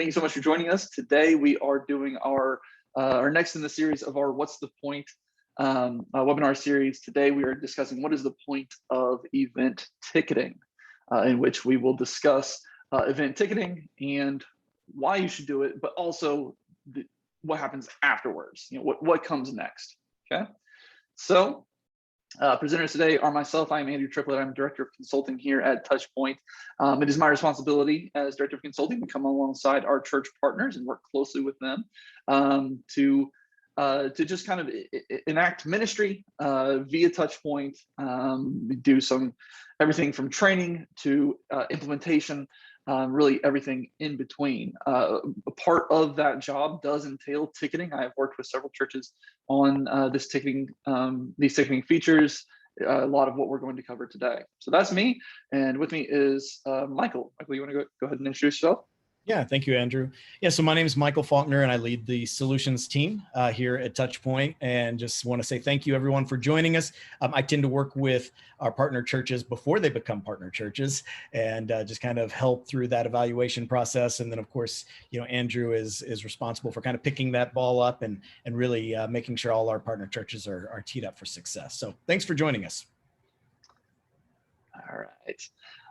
Thank you so much for joining us. Today we are doing our next in the series of our What's the Point webinar series. Today we are discussing what is the point of event ticketing, in which we will discuss event ticketing and why you should do it, but also what happens afterwards. What comes next. Okay, so presenters today are myself. I'm Andrew Triplett. I'm Director of Consulting here at TouchPoint. It is my responsibility as Director of Consulting to come alongside our church partners and work closely with them to just kind of enact ministry via TouchPoint. We do everything from training to implementation, really everything in between. A part of that job does entail ticketing. I have worked with several churches on these ticketing features, a lot of what we're going to cover today. So that's me, and with me is Michael. Michael, you want to go ahead and introduce yourself? Yeah, thank you, Andrew. Yeah, so my name is Michael Faulkner, and I lead the solutions team here at TouchPoint. And just want to say thank you, everyone, for joining us. I tend to work with our partner churches before they become partner churches, and just kind of help through that evaluation process. And then, of course, Andrew is responsible for kind of picking that ball up and really making sure all our partner churches are teed up for success. So thanks for joining us.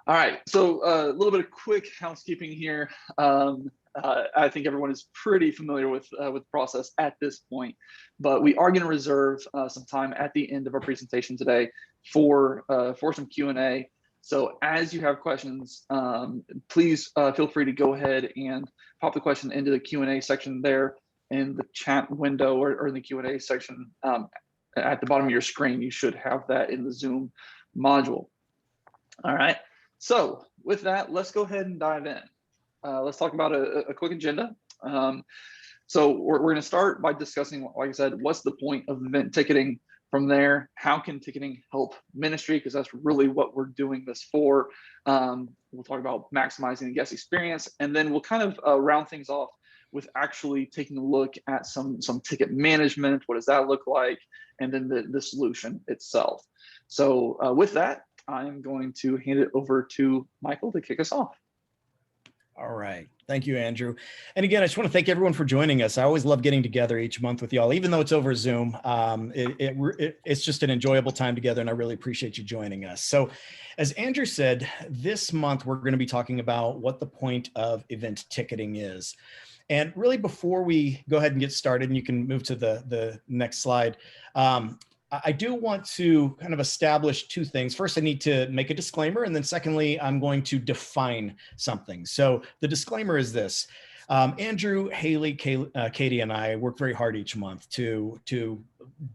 All right, so a little bit of quick housekeeping here. I think everyone is pretty familiar with the process at this point, but we are going to reserve some time at the end of our presentation today for some Q&A. So as you have questions, please feel free to go ahead and pop the question into the Q&A section there in the chat window or in the Q&A section at the bottom of your screen. You should have that in the Zoom module. All right. So with that, let's go ahead and dive in. Let's talk about a quick agenda. So we're going to start by discussing, like I said, what's the point of event ticketing? From there, how can ticketing help ministry? Because that's really what we're doing this for. We'll talk about maximizing the guest experience, and then we'll kind of round things off with actually taking a look at some ticket management. What does that look like? And then the solution itself. So with that, I'm going to hand it over to Michael to kick us off. All right. Thank you, Andrew. And again, I just want to thank everyone for joining us. I always love getting together each month with y'all, even though it's over Zoom. It's just an enjoyable time together, and I really appreciate you joining us. So as Andrew said, this month we're going to be talking about what the point of event ticketing is. And really, before we go ahead and get started, and you can move to the next slide, I do want to kind of establish two things. First, I need to make a disclaimer, and then secondly, I'm going to define something. So the disclaimer is this. Andrew, Haley, Katie, and I work very hard each month to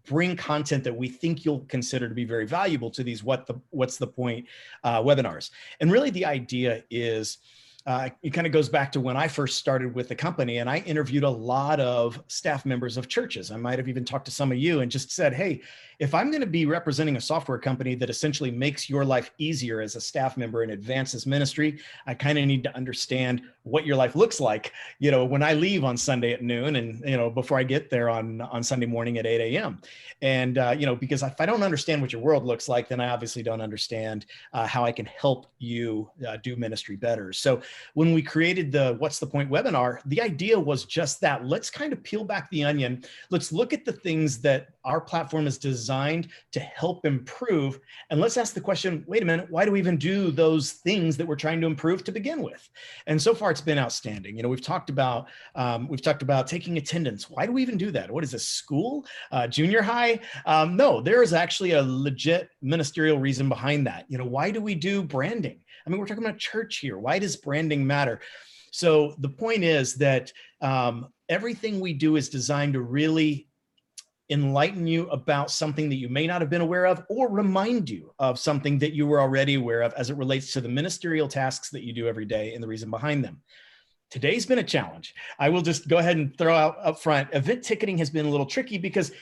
bring content that we think you'll consider to be very valuable to these What's the Point webinars. And really the idea is, it kind of goes back to when I first started with the company, and I interviewed a lot of staff members of churches. I might have even talked to some of you and just said, hey, if I'm going to be representing a software company that essentially makes your life easier as a staff member and advances ministry, I kind of need to understand what your life looks like, when I leave on Sunday at noon and, before I get there on Sunday morning at 8 a.m. And, because if I don't understand what your world looks like, then I obviously don't understand how I can help you do ministry better. So when we created the What's the Point webinar, the idea was just that. Let's kind of peel back the onion. Let's look at the things that our platform is designed to help improve. And let's ask the question, wait a minute, why do we even do those things that we're trying to improve to begin with? And so far it's been outstanding. We've talked about taking attendance. Why do we even do that? What is this, school? Junior high? No, there is actually a legit ministerial reason behind that. Why do we do branding? I mean, we're talking about church here. Why does branding matter? So the point is that everything we do is designed to really enlighten you about something that you may not have been aware of, or remind you of something that you were already aware of as it relates to the ministerial tasks that you do every day and the reason behind them. Today's been a challenge. I will just go ahead and throw out up front, event ticketing has been a little tricky because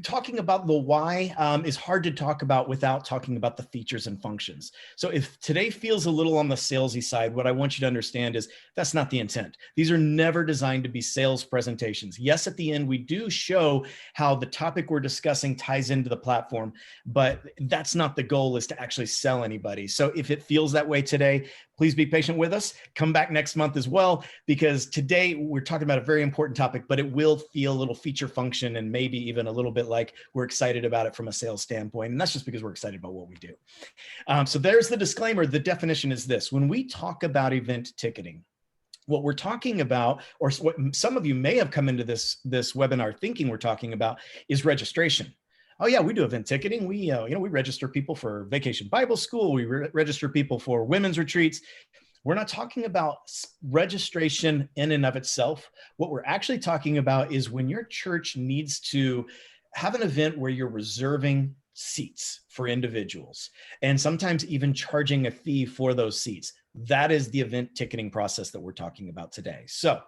talking about the why is hard to talk about without talking about the features and functions. So if today feels a little on the salesy side, what I want you to understand is that's not the intent. These are never designed to be sales presentations. Yes, at the end, we do show how the topic we're discussing ties into the platform, but that's not the goal, is to actually sell anybody. So if it feels that way today, please be patient with us. Come back next month as well, because today we're talking about a very important topic, but it will feel a little feature function and maybe even a little bit like we're excited about it from a sales standpoint. And that's just because we're excited about what we do. So there's the disclaimer. The definition is this: when we talk about event ticketing, what we're talking about, or what some of you may have come into this webinar thinking we're talking about, is registration. Oh yeah, we do event ticketing. We we register people for Vacation Bible School. We register people for women's retreats. We're not talking about registration in and of itself. What we're actually talking about is when your church needs to have an event where you're reserving seats for individuals and sometimes even charging a fee for those seats. That is the event ticketing process that we're talking about today. So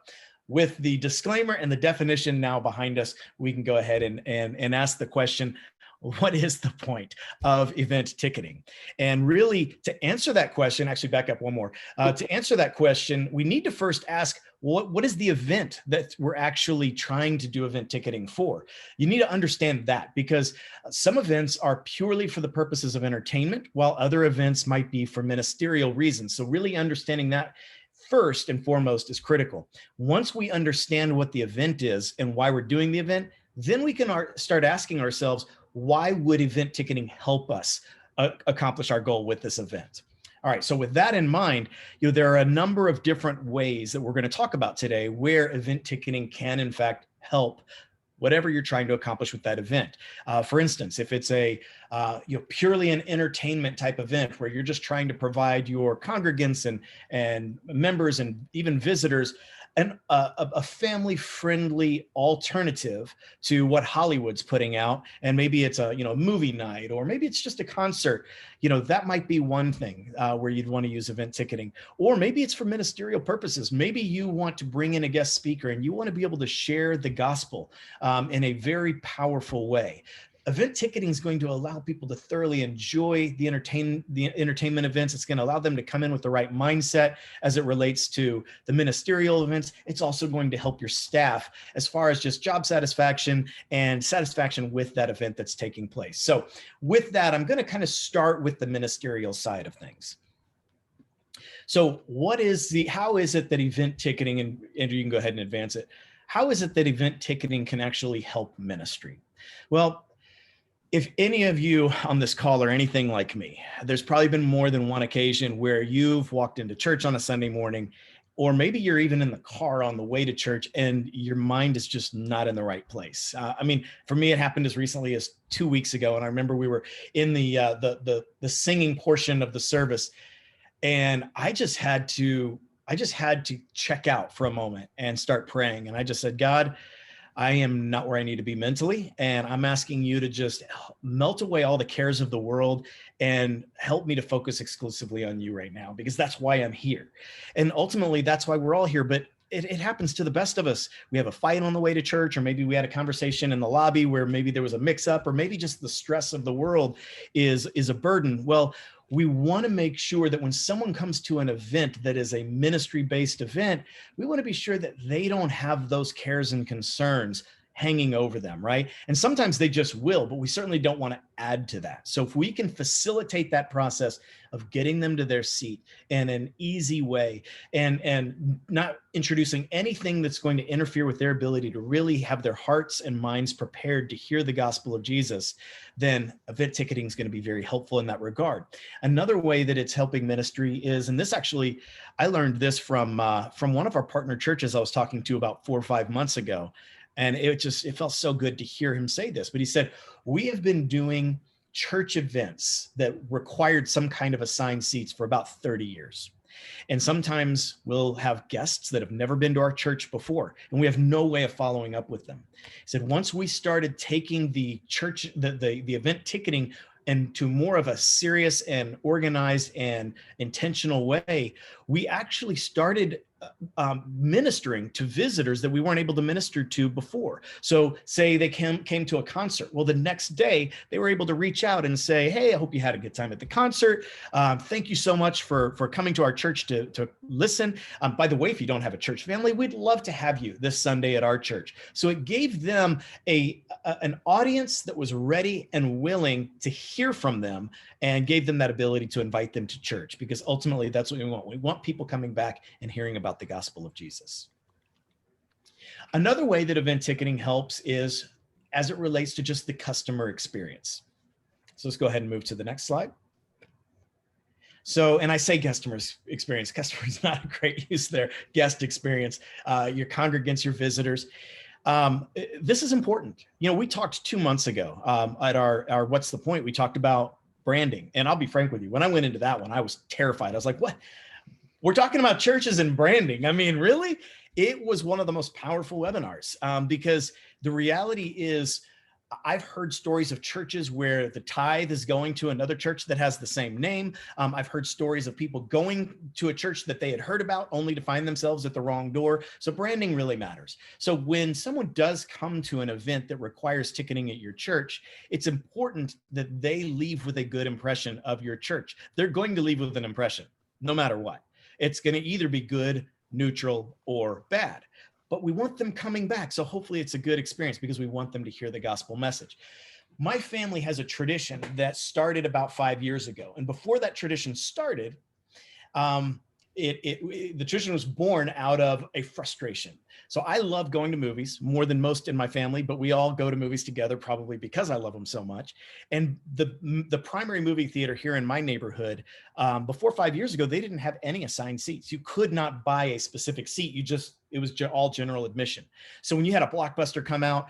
with the disclaimer and the definition now behind us, we can go ahead and ask the question, what is the point of event ticketing? And really, to answer that question, actually back up one more. To answer that question, we need to first ask, what is the event that we're actually trying to do event ticketing for? You need to understand that, because some events are purely for the purposes of entertainment, while other events might be for ministerial reasons. So really understanding that first and foremost is critical. Once we understand what the event is and why we're doing the event, then we can start asking ourselves, why would event ticketing help us accomplish our goal with this event? All right, so with that in mind, there are a number of different ways that we're going to talk about today where event ticketing can in fact help whatever you're trying to accomplish with that event. For instance, if it's a purely an entertainment type event where you're just trying to provide your congregants and members and even visitors a family-friendly alternative to what Hollywood's putting out, and maybe it's a movie night, or maybe it's just a concert, that might be one thing where you'd want to use event ticketing. Or maybe it's for ministerial purposes. Maybe you want to bring in a guest speaker and you want to be able to share the gospel in a very powerful way. Event ticketing is going to allow people to thoroughly enjoy the entertainment events. It's going to allow them to come in with the right mindset as it relates to the ministerial events. It's also going to help your staff as far as just job satisfaction and satisfaction with that event that's taking place. So with that, I'm going to kind of start with the ministerial side of things. So how is it that event ticketing, and Andrew, you can go ahead and advance it. How is it that event ticketing can actually help ministry? Well, if any of you on this call are anything like me, there's probably been more than one occasion where you've walked into church on a Sunday morning, or maybe you're even in the car on the way to church and your mind is just not in the right place. For me, it happened as recently as 2 weeks ago. And I remember we were in the singing portion of the service, and I just had to check out for a moment and start praying. And I just said, God, I am not where I need to be mentally, and I'm asking you to just melt away all the cares of the world and help me to focus exclusively on you right now, because that's why I'm here. And ultimately, that's why we're all here. But it happens to the best of us. We have a fight on the way to church, or maybe we had a conversation in the lobby where maybe there was a mix-up, or maybe just the stress of the world is a burden. Well, we want to make sure that when someone comes to an event that is a ministry-based event, we want to be sure that they don't have those cares and concerns hanging over them, right? And sometimes they just will, but we certainly don't want to add to that. So if we can facilitate that process of getting them to their seat in an easy way, and not introducing anything that's going to interfere with their ability to really have their hearts and minds prepared to hear the gospel of Jesus, then event ticketing is going to be very helpful in that regard. Another way that it's helping ministry is, and this actually, I learned this from one of our partner churches I was talking to about 4 or 5 months ago. And it felt so good to hear him say this, but he said, we have been doing church events that required some kind of assigned seats for about 30 years. And sometimes we'll have guests that have never been to our church before, and we have no way of following up with them. He said, once we started taking the event ticketing into more of a serious and organized and intentional way, we actually started ministering to visitors that we weren't able to minister to before. So say they came to a concert. Well, the next day they were able to reach out and say, hey, I hope you had a good time at the concert. Thank you so much for coming to our church to listen. By the way, if you don't have a church family, we'd love to have you this Sunday at our church. So it gave them an audience that was ready and willing to hear from them, and gave them that ability to invite them to church, because ultimately that's what we want. We want people coming back and hearing about the gospel of Jesus. Another way that event ticketing helps is as it relates to just the customer experience. So let's go ahead and move to the next slide. So, and I say customers experience, customer is not a great use there, guest experience, your congregants, your visitors. This is important. You know, we talked 2 months ago at our What's the Point? We talked about branding. And I'll be frank with you, when I went into that one, I was terrified. I was like, what? We're talking about churches and branding. I mean, really? It was one of the most powerful webinars because the reality is, I've heard stories of churches where the tithe is going to another church that has the same name. I've heard stories of people going to a church that they had heard about only to find themselves at the wrong door. So branding really matters. So when someone does come to an event that requires ticketing at your church, it's important that they leave with a good impression of your church. They're going to leave with an impression, no matter what. It's going to either be good, neutral, or bad. But we want them coming back. So hopefully it's a good experience because we want them to hear the gospel message. My family has a tradition that started about 5 years ago. And before that tradition started, the tradition was born out of a frustration. So I love going to movies more than most in my family, but we all go to movies together probably because I love them so much. And the primary movie theater here in my neighborhood, before 5 years ago, they didn't have any assigned seats. You could not buy a specific seat. It was all general admission. So when you had a blockbuster come out,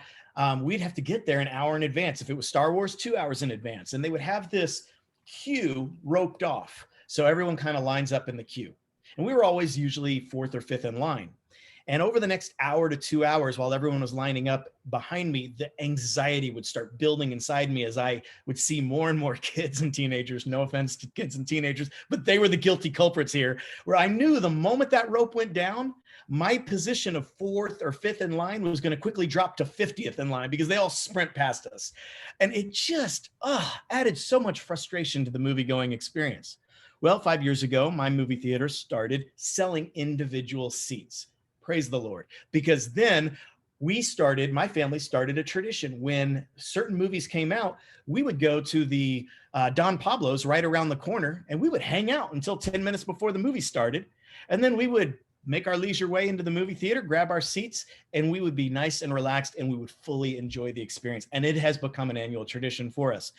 we'd have to get there an hour in advance. If it was Star Wars, 2 hours in advance. And they would have this queue roped off. So everyone kind of lines up in the queue. And we were always usually fourth or fifth in line. And over the next hour to 2 hours, while everyone was lining up behind me, the anxiety would start building inside me as I would see more and more kids and teenagers. No offense to kids and teenagers, but they were the guilty culprits here, where I knew the moment that rope went down, my position of fourth or fifth in line was going to quickly drop to 50th in line because they all sprint past us. And it just added so much frustration to the movie-going experience. Well, 5 years ago, my movie theater started selling individual seats. Praise the Lord. Because then my family started a tradition. When certain movies came out, we would go to the Don Pablo's right around the corner, and we would hang out until 10 minutes before the movie started. And then we would make our leisure way into the movie theater, grab our seats, and we would be nice and relaxed, and we would fully enjoy the experience. And it has become an annual tradition for us.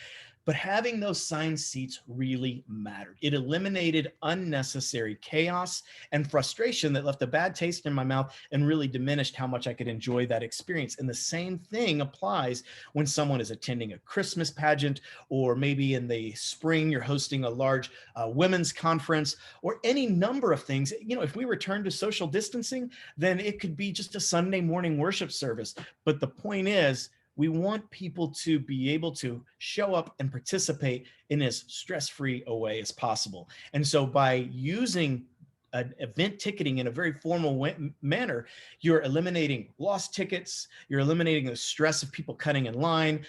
But having those signed seats really mattered. It eliminated unnecessary chaos and frustration that left a bad taste in my mouth and really diminished how much I could enjoy that experience. And the same thing applies when someone is attending a Christmas pageant, or maybe in the spring, you're hosting a large women's conference, or any number of things. You know, if we return to social distancing, then it could be just a Sunday morning worship service. But the point is, we want people to be able to show up and participate in as stress-free a way as possible. And so by using event ticketing in a very formal manner, you're eliminating lost tickets, you're eliminating the stress of people cutting in line.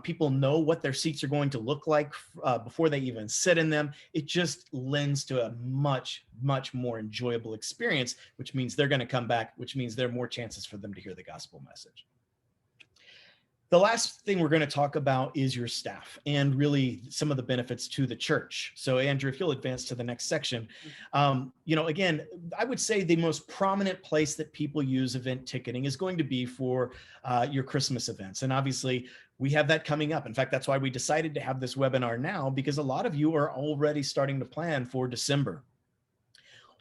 People know what their seats are going to look like before they even sit in them. It just lends to a much, much more enjoyable experience, which means they're going to come back, which means there are more chances for them to hear the gospel message. The last thing we're going to talk about is your staff and really some of the benefits to the church. So Andrew, if you'll advance to the next section, again, I would say the most prominent place that people use event ticketing is going to be for your Christmas events. And obviously we have that coming up. In fact, that's why we decided to have this webinar now, because a lot of you are already starting to plan for December.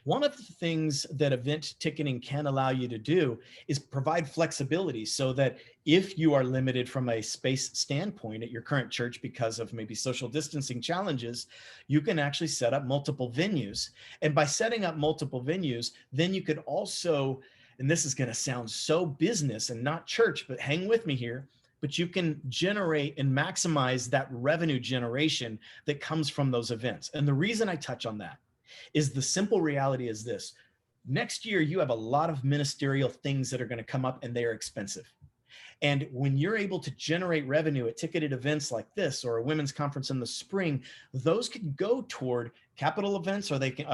One of the things that event ticketing can allow you to do is provide flexibility so that if you are limited from a space standpoint at your current church because of maybe social distancing challenges, you can actually set up multiple venues. And by setting up multiple venues, then you could also, and this is going to sound so business and not church, but hang with me here, but you can generate and maximize that revenue generation that comes from those events. And the reason I touch on that is the simple reality is this: Next year, you have a lot of ministerial things that are going to come up, and they are expensive. And when you're able to generate revenue at ticketed events like this, or a women's conference in the spring, those can go toward capital events, or they can,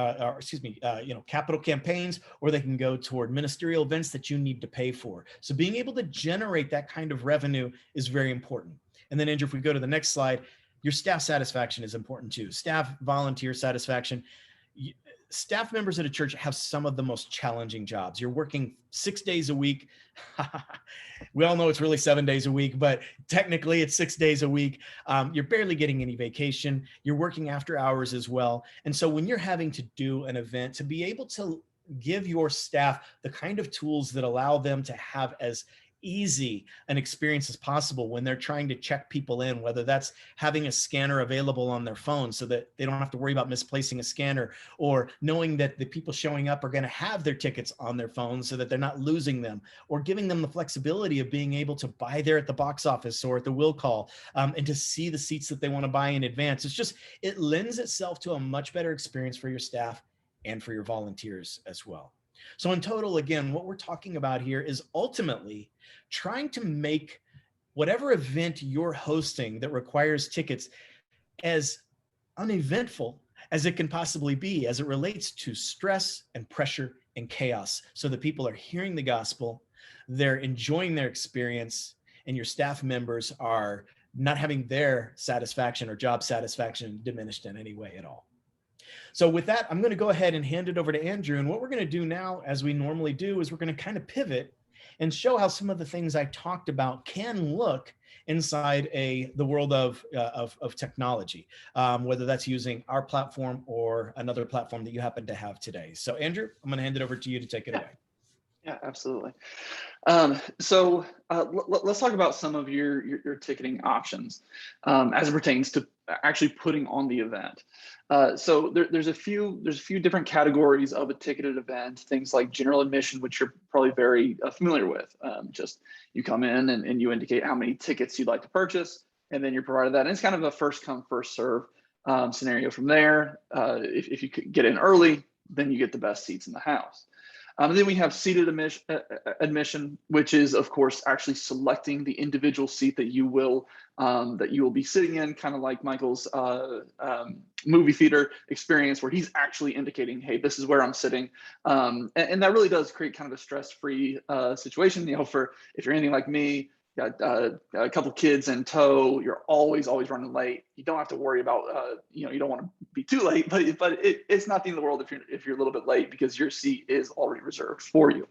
capital campaigns, or they can go toward ministerial events that you need to pay for. So being able to generate that kind of revenue is very important. And then Andrew, if we go to the next slide, your staff satisfaction is important too. Staff volunteer satisfaction. Staff members at a church have some of the most challenging jobs. You're working 6 days a week. We all know it's really 7 days a week, but technically it's 6 days a week. You're barely getting any vacation. You're working after hours as well. And so when you're having to do an event, to be able to give your staff the kind of tools that allow them to have as easy an experience as possible when they're trying to check people in, whether that's having a scanner available on their phone so that they don't have to worry about misplacing a scanner, or knowing that the people showing up are going to have their tickets on their phones so that they're not losing them, or giving them the flexibility of being able to buy there at the box office or at the will call, and to see the seats that they want to buy in advance. It lends itself to a much better experience for your staff and for your volunteers as well. So in total, again, what we're talking about here is ultimately trying to make whatever event you're hosting that requires tickets as uneventful as it can possibly be as it relates to stress and pressure and chaos, so that people are hearing the gospel, they're enjoying their experience, and your staff members are not having their satisfaction or job satisfaction diminished in any way at all. So with that, I'm going to go ahead and hand it over to Andrew. And what we're going to do now, as we normally do, is we're going to kind of pivot and show how some of the things I talked about can look inside the world of technology, whether that's using our platform or another platform that you happen to have today. So Andrew, I'm going to hand it over to you to take it away. Yeah, absolutely. Let's talk about some of your ticketing options as it pertains to actually putting on the event. So there's a few different categories of a ticketed event. Things like general admission, which you're probably very familiar with. Just you come in and you indicate how many tickets you'd like to purchase, and then you're provided that. And it's kind of a first come first serve scenario. From there, if you could get in early, then you get the best seats in the house. Then we have seated admission, which is, of course, actually selecting the individual seat that you will be sitting in, kind of like Michael's movie theater experience, where he's actually indicating, "Hey, this is where I'm sitting," and that really does create kind of a stress-free situation. For if you're anything like me, got a couple kids in tow, you're always running late. You don't have to worry about you don't want to be too late, but it's not the end of the world if you're a little bit late, because your seat is already reserved for you.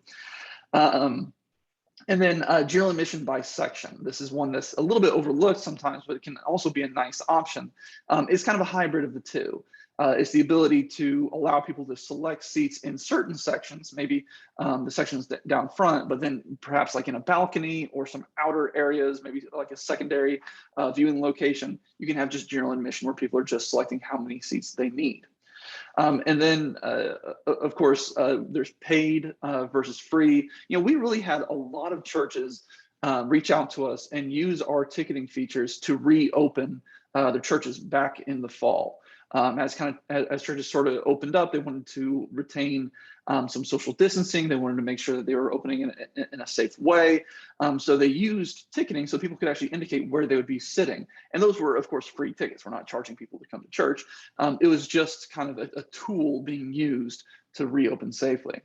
And then general admission by section. This is one that's a little bit overlooked sometimes, but it can also be a nice option. It's kind of a hybrid of the two. It's the ability to allow people to select seats in certain sections, maybe the sections down front, but then perhaps like in a balcony or some outer areas, maybe like a secondary viewing location, you can have just general admission where people are just selecting how many seats they need. And then, of course, there's paid versus free. We really had a lot of churches reach out to us and use our ticketing features to reopen their churches back in the fall. As churches sort of opened up, they wanted to retain some social distancing. They wanted to make sure that they were opening in a safe way. So they used ticketing so people could actually indicate where they would be sitting. And those were, of course, free tickets. We're not charging people to come to church. It was just kind of a tool being used to reopen safely.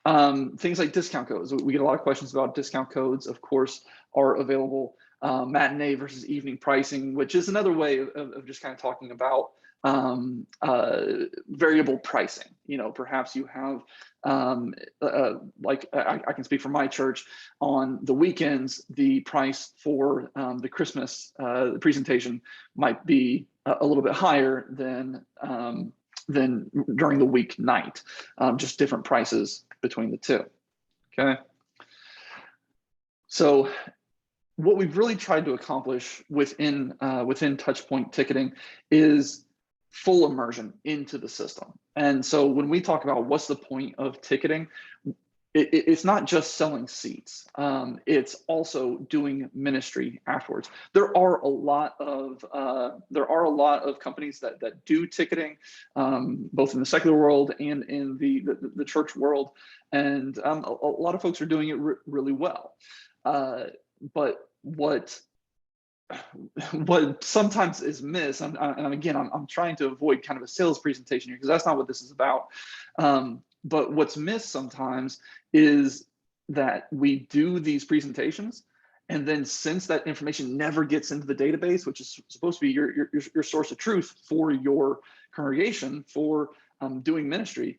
Things like discount codes. We get a lot of questions about discount codes, of course, are available. Matinee versus evening pricing, which is another way of just kind of talking about variable pricing. Perhaps you have like I can speak for my church. On the weekends, the price for the Christmas presentation might be a little bit higher than during the weeknight. Just different prices between the two. Okay. So what we've really tried to accomplish within TouchPoint ticketing is full immersion into the system. And so when we talk about what's the point of ticketing, it's not just selling seats. It's also doing ministry afterwards. There are a lot of companies that do ticketing, both in the secular world and in the church world, and a lot of folks are doing it really well. But what sometimes is missed, and again, I'm trying to avoid kind of a sales presentation here because that's not what this is about. But what's missed sometimes is that we do these presentations, and then since that information never gets into the database, which is supposed to be your source of truth for your congregation for doing ministry,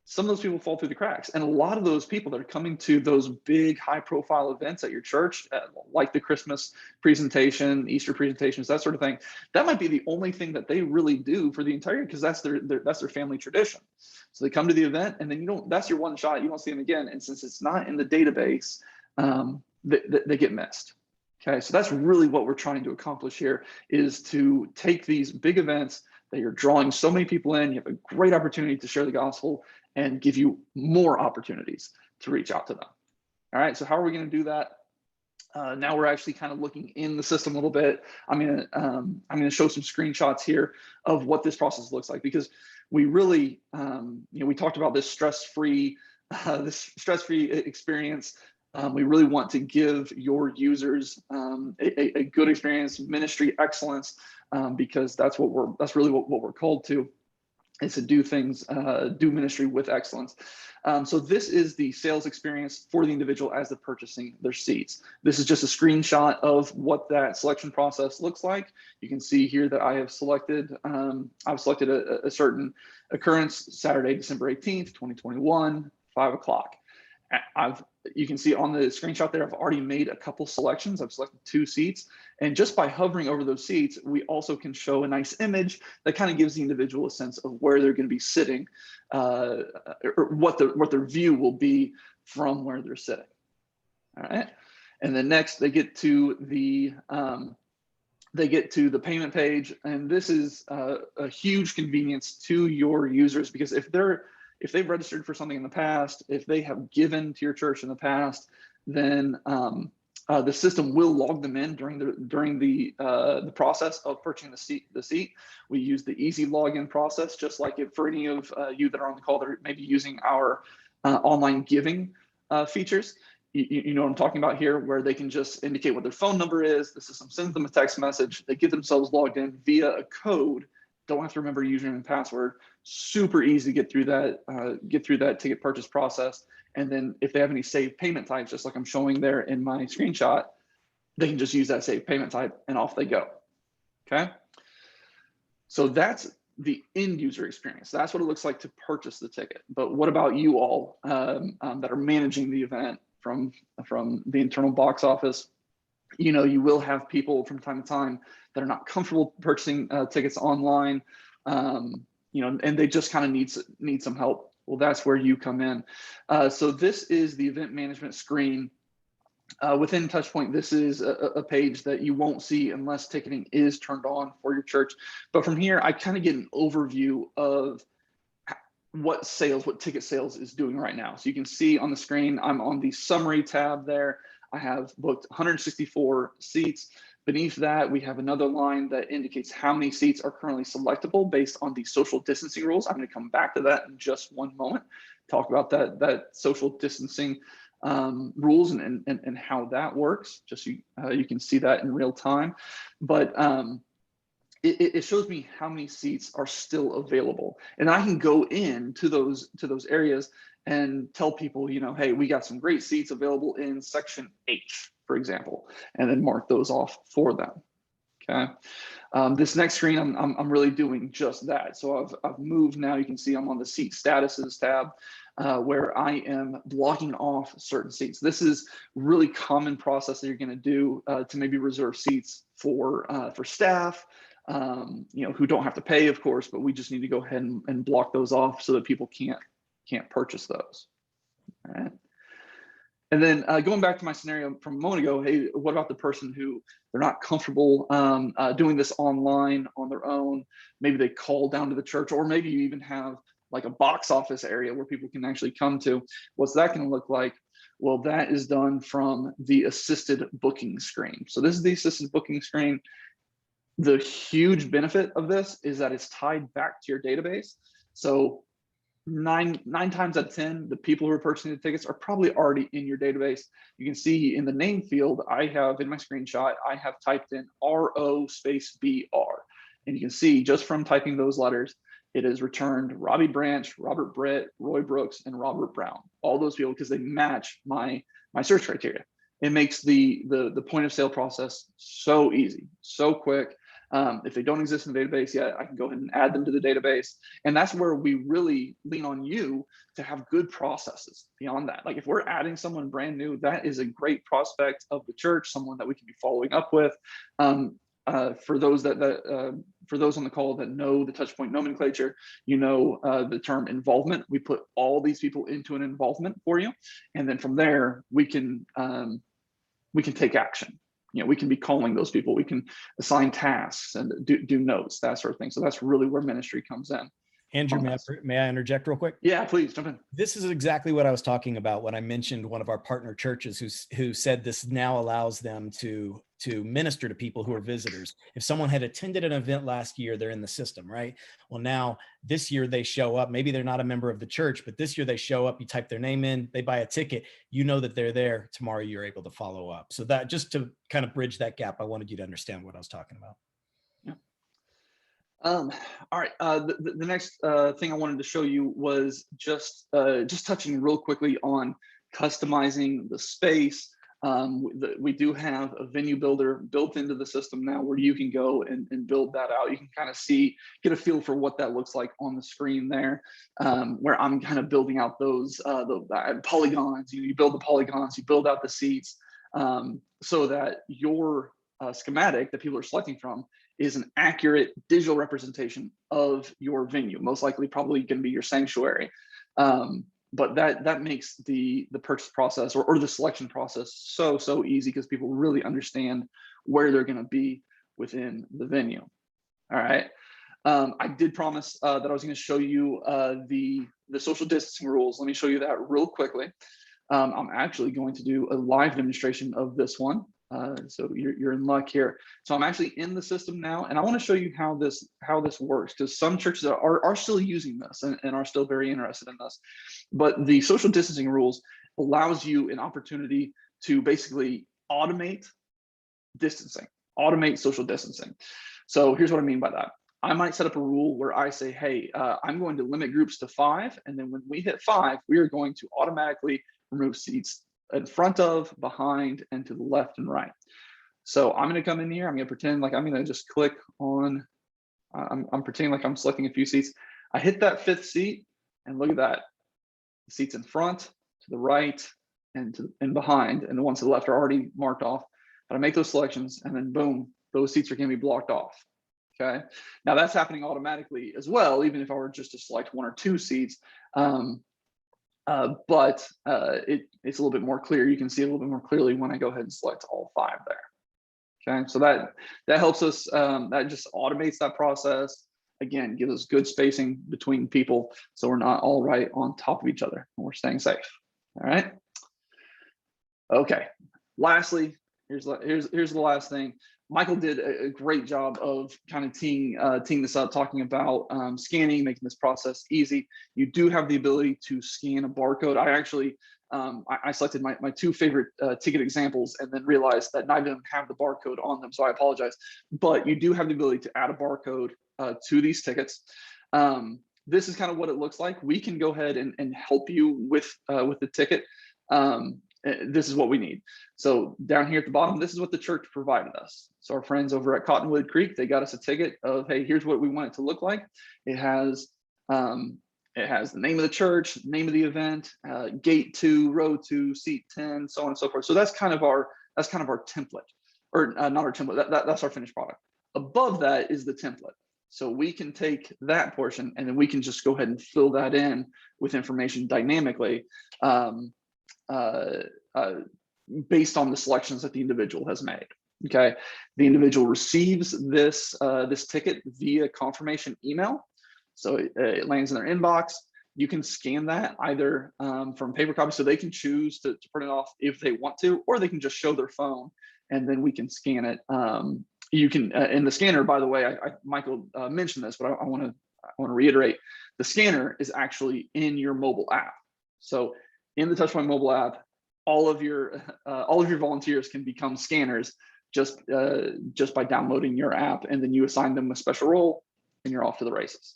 some of those people fall through the cracks. And a lot of those people that are coming to those big high profile events at your church, like the Christmas presentation, Easter presentations, that sort of thing, that might be the only thing that they really do for the entire year, because that's their family tradition. So they come to the event, and then that's your one shot, you don't see them again. And since it's not in the database, they get missed. Okay, so that's really what we're trying to accomplish here, is to take these big events that you're drawing so many people in, you have a great opportunity to share the gospel, and give you more opportunities to reach out to them. All right, so how are we going to do that? Now we're actually kind of looking in the system a little bit. I'm going to show some screenshots here of what this process looks like, because we really, we talked about this stress-free experience. We really want to give your users a good experience, ministry excellence, because that's really what we're called to, is to do ministry with excellence. So this is the sales experience for the individual as they're purchasing their seats. This is just a screenshot of what that selection process looks like. You can see here that I have selected, a certain occurrence, Saturday, December 18th, 2021, 5 o'clock. You can see on the screenshot there, I've already made a couple selections. I've selected 2 seats, and just by hovering over those seats, we also can show a nice image that kind of gives the individual a sense of where they're going to be sitting, or what their view will be from where they're sitting. All right, and then next they get to the payment page, and this is a huge convenience to your users, because if they've registered for something in the past, if they have given to your church in the past, then the system will log them in during the process of purchasing the seat. We use the easy login process, just like if for any of you that are on the call that are maybe using our online giving features. You know what I'm talking about here, where they can just indicate what their phone number is. The system sends them a text message. They get themselves logged in via a code. Don't have to remember username and password. Super easy to get through that ticket purchase process. And then if they have any saved payment types, just like I'm showing there in my screenshot, they can just use that saved payment type and off they go. Okay. So that's the end user experience. That's what it looks like to purchase the ticket. But what about you all that are managing the event from the internal box office? You will have people from time to time that are not comfortable purchasing tickets online, and they just kind of need some help. Well, that's where you come in. So this is the event management screen. Within TouchPoint, this is a page that you won't see unless ticketing is turned on for your church. But from here, I kind of get an overview of what ticket sales is doing right now. So you can see on the screen, I'm on the summary tab there. I have booked 164 seats. Beneath that, we have another line that indicates how many seats are currently selectable based on the social distancing rules. I'm going to come back to that in just one moment, talk about that social distancing rules and how that works, just so you can see that in real time. But it shows me how many seats are still available, and I can go into those areas and tell people, hey, we got some great seats available in section H, for example, and then mark those off for them. Okay. This next screen, I'm really doing just that. So I've moved now. You can see I'm on the seat statuses tab, where I am blocking off certain seats. This is really common process that you're going to do to maybe reserve seats for staff, who don't have to pay, of course, but we just need to go ahead and block those off so that people can't purchase those. All right. And then going back to my scenario from a moment ago, hey, what about the person who they're not comfortable doing this online on their own? Maybe they call down to the church, or maybe you even have like a box office area where people can actually come to. What's that going to look like? Well, that is done from the assisted booking screen. So this is the assisted booking screen. The huge benefit of this is that it's tied back to your database. So nine times out of 10, the people who are purchasing the tickets are probably already in your database. You can see in the name field, I have in my screenshot, I have typed in RO space BR. And you can see just from typing those letters, it has returned Robbie Branch, Robert Brett, Roy Brooks, and Robert Brown. All those people, because they match my search criteria. It makes the point of sale process so easy, so quick. If they don't exist in the database yet, I can go ahead and add them to the database. And that's where we really lean on you to have good processes beyond that. Like if we're adding someone brand new, that is a great prospect of the church, someone that we can be following up with. For those for those on the call that know the TouchPoint nomenclature, you know the term involvement. We put all these people into an involvement for you, and then from there we can take action. You know, we can be calling those people. We can assign tasks and do notes, that sort of thing. So that's really where ministry comes in. Andrew, may I interject real quick? Yeah, please jump in. This is exactly what I was talking about when I mentioned one of our partner churches who said this now allows them to minister to people who are visitors. If someone had attended an event last year, they're in the system, right? Well, now this year they show up, maybe they're not a member of the church, but this year they show up, you type their name in, they buy a ticket, you know that they're there. Tomorrow you're able to follow up. So that just to kind of bridge that gap, I wanted you to understand what I was talking about. Yeah. All right. The next thing I wanted to show you was just touching real quickly on customizing the space. We do have a venue builder built into the system now where you can go and build that out. You can kind of get a feel for what that looks like on the screen there, where I'm kind of building out those the polygons. You build the polygons, you build out the seats, so that your schematic that people are selecting from is an accurate digital representation of your venue, most likely probably going to be your sanctuary. But that makes the purchase process or the selection process so easy because people really understand where they're going to be within the venue. All right. I did promise that I was going to show you the social distancing rules. Let me show you that real quickly. I'm actually going to do a live demonstration of this one. So you're in luck here. So I'm actually in the system now, and I want to show you how this works, because some churches are still using this and are still very interested in this. But the social distancing rules allows you an opportunity to basically automate distancing, automate social distancing. So here's what I mean by that. I might set up a rule where I say, hey, I'm going to limit groups to 5, and then when we hit 5, we are going to automatically remove seats in front of, behind, and to the left and right. So I'm going to come in here. I'm going to pretend like I'm going to just click on, I'm pretending like I'm selecting a few seats. I hit that 5th seat, and look at that. The seats in front, to the right, and behind, and the ones to the left are already marked off. But I make those selections, and then boom, those seats are going to be blocked off. Okay. Now that's happening automatically as well, even if I were just to select 1 or 2 seats. But it's a little bit more clear. You can see a little bit more clearly when I go ahead and select all 5 there. Okay, so that helps us. That just automates that process. Again, gives us good spacing between people, so we're not all right on top of each other and we're staying safe. All right. Okay. Lastly, here's the last thing. Michael did a great job of kind of teeing this up, talking about scanning, making this process easy. You do have the ability to scan a barcode. I actually, I selected my 2 favorite ticket examples and then realized that neither of them have the barcode on them, so I apologize. But you do have the ability to add a barcode to these tickets. This is kind of what it looks like. We can go ahead and help you with the ticket. This is what we need. So down here at the bottom, this is what the church provided us. So our friends over at Cottonwood Creek, they got us a ticket of, hey, here's what we want it to look like. It has the name of the church, name of the event, gate 2, row 2, seat 10, so on and so forth. So that's kind of our template, or not our template. That's our finished product. Above that is the template. So we can take that portion and then we can just go ahead and fill that in with information dynamically. Based on the selections that the individual has made. Okay, the individual receives this ticket via confirmation email. So it lands in their inbox. You can scan that either from paper copy, so they can choose to print it off if they want to, or they can just show their phone and then we can scan it. You can, in the scanner, by the way, Michael mentioned this, but I want to reiterate, the scanner is actually in your mobile app. So in the TouchPoint mobile app, all of your volunteers can become scanners just by downloading your app, and then you assign them a special role and you're off to the races.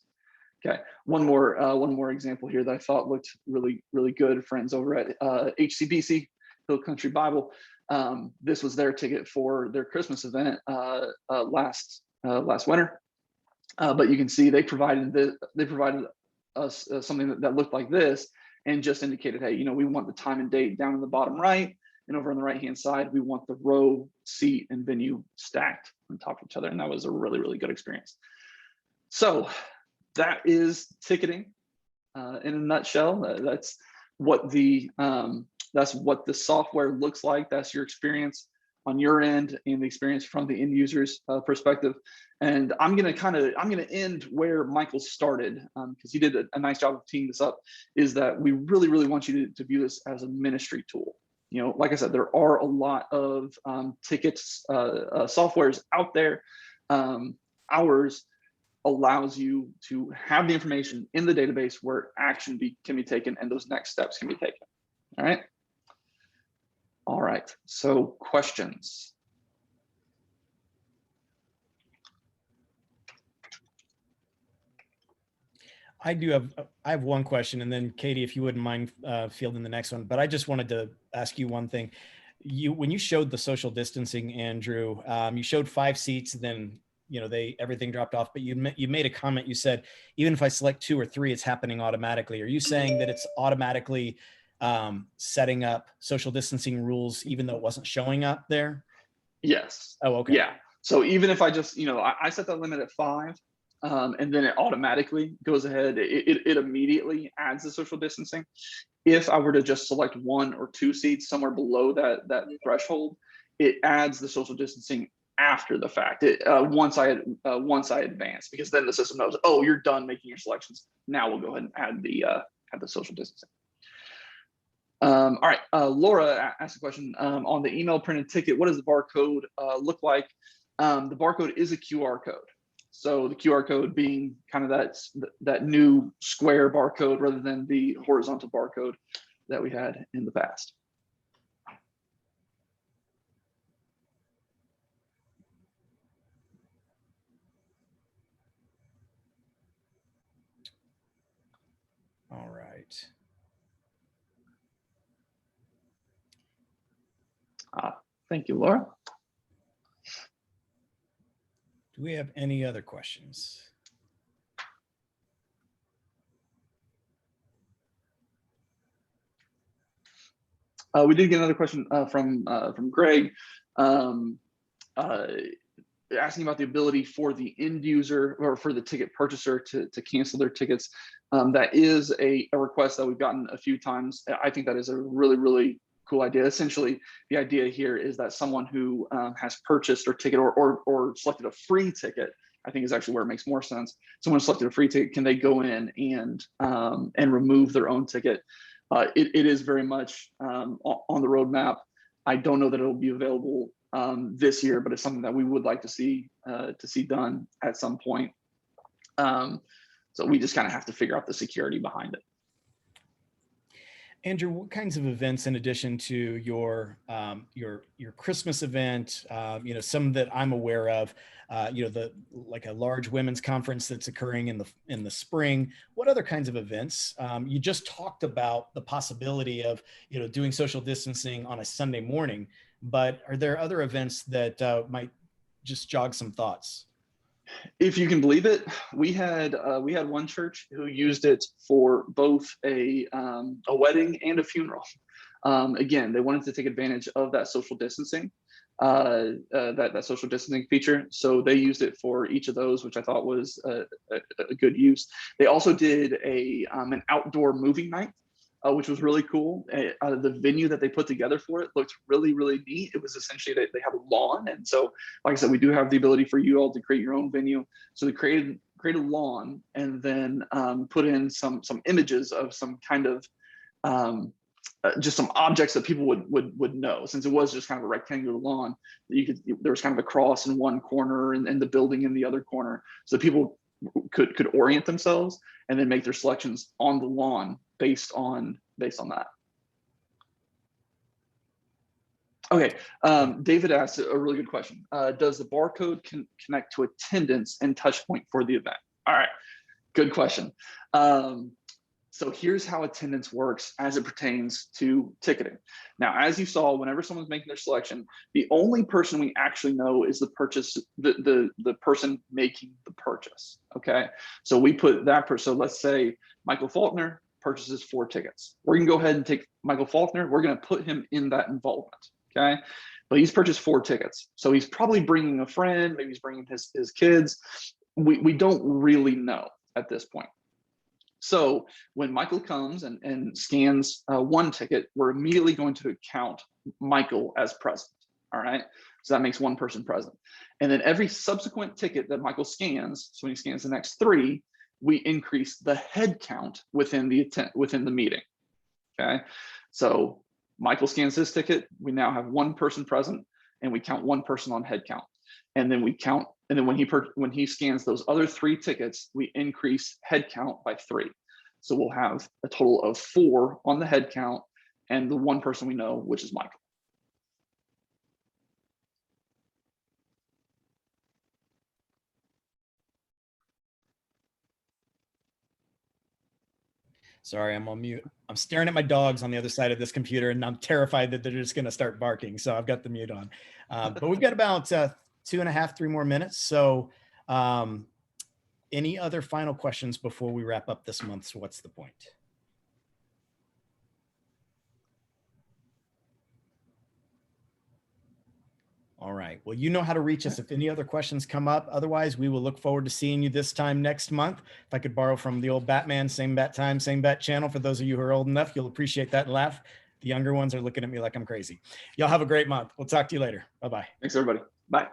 Okay, one more example here that I thought looked really good. Friends over at HCBC, Hill Country Bible. This was their ticket for their Christmas event last winter. But you can see they provided us something that looked like this, and just indicated, hey, we want the time and date down in the bottom right, and over on the right hand side, we want the row, seat, and venue stacked on top of each other. And that was a really good experience. So that is ticketing in a nutshell. That's what the software looks like. That's your experience on your end and the experience from the end user's perspective. And I'm gonna end where Michael started, because he did a nice job of teeing this up. Is that we really want you to view this as a ministry tool. Like I said, there are a lot of tickets softwares out there. Ours allows you to have the information in the database where action can be taken and those next steps can be taken. All right, so questions. I have one question, and then Katie, if you wouldn't mind fielding the next one, but I just wanted to ask you one thing. When you showed the social distancing, Andrew, you showed 5 seats, then everything dropped off, but you made a comment. You said, even if I select 2 or 3, it's happening automatically. Are you saying that it's automatically setting up social distancing rules, even though it wasn't showing up there? Yes. Oh, okay. Yeah. So even if I just, I set that limit at 5, and then it automatically goes ahead, it immediately adds the social distancing. If I were to just select 1 or 2 seats somewhere below that threshold, it adds the social distancing after the fact. Once I advance, because then the system knows, oh, you're done making your selections. Now we'll go ahead and add the social distancing. All right, Laura asked a question on the email printed ticket. What does the barcode look like? The barcode is a QR code. So the QR code being kind of that new square barcode rather than the horizontal barcode that we had in the past. All right. Thank you, Laura. Do we have any other questions? We did get another question from Greg, asking about the ability for the end user or for the ticket purchaser to cancel their tickets. That is a request that we've gotten a few times. I think that is a really cool idea. Essentially, the idea here is that someone who has purchased or ticket or selected a free ticket, I think is actually where it makes more sense. Someone selected a free ticket, can they go in and remove their own ticket? It is very much on the roadmap. I don't know that it'll be available this year, but it's something that we would like to see done at some point. So we just kind of have to figure out the security behind it. Andrew, what kinds of events, in addition to your Christmas event, some that I'm aware of, like a large women's conference that's occurring in the spring. What other kinds of events? You just talked about the possibility of doing social distancing on a Sunday morning, but are there other events that might just jog some thoughts? If you can believe it, we had one church who used it for both a wedding and a funeral. Again, they wanted to take advantage of that social distancing, that social distancing feature. So they used it for each of those, which I thought was a good use. They also did an outdoor movie night, which was really cool. The venue that they put together for it looked really neat. It was essentially they have a lawn, and so like I said, we do have the ability for you all to create your own venue. So they created create a lawn and then put in some images of some kind of just some objects that people would know, since it was just kind of a rectangular lawn. There was kind of a cross in one corner and the building in the other corner, so people could orient themselves and then make their selections on the lawn based on that. Okay, David asked a really good question. Does the barcode connect to attendance and TouchPoint for the event? All right, good question. So here's how attendance works as it pertains to ticketing. Now, as you saw, whenever someone's making their selection, the only person we actually know is the person making the purchase. Okay, so we put that person. So let's say Michael Faulkner purchases 4 tickets. We're gonna go ahead and take Michael Faulkner. We're gonna put him in that involvement. Okay, but he's purchased 4 tickets, so he's probably bringing a friend. Maybe he's bringing his kids. We don't really know at this point. So when Michael comes and scans 1 ticket, we're immediately going to count Michael as present. All right, so that makes 1 person present. And then every subsequent ticket that Michael scans, so when he scans the next 3, we increase the head count within the meeting. Okay, so Michael scans his ticket, we now have 1 person present, and we count 1 person on head count. And then we count, and then when he scans those other 3 tickets, we increase head count by 3. So we'll have a total of 4 on the head count and the 1 person we know, which is Michael. Sorry, I'm on mute. I'm staring at my dogs on the other side of this computer, and I'm terrified that they're just going to start barking. So I've got the mute on. But we've got about 2.5, 3 more minutes. So any other final questions before we wrap up this month's What's the Point? All right. Well, you know how to reach us if any other questions come up. Otherwise, we will look forward to seeing you this time next month. If I could borrow from the old Batman, same bat time, same bat channel. For those of you who are old enough, you'll appreciate that and laugh. The younger ones are looking at me like I'm crazy. Y'all have a great month. We'll talk to you later. Bye-bye. Thanks, everybody. Bye.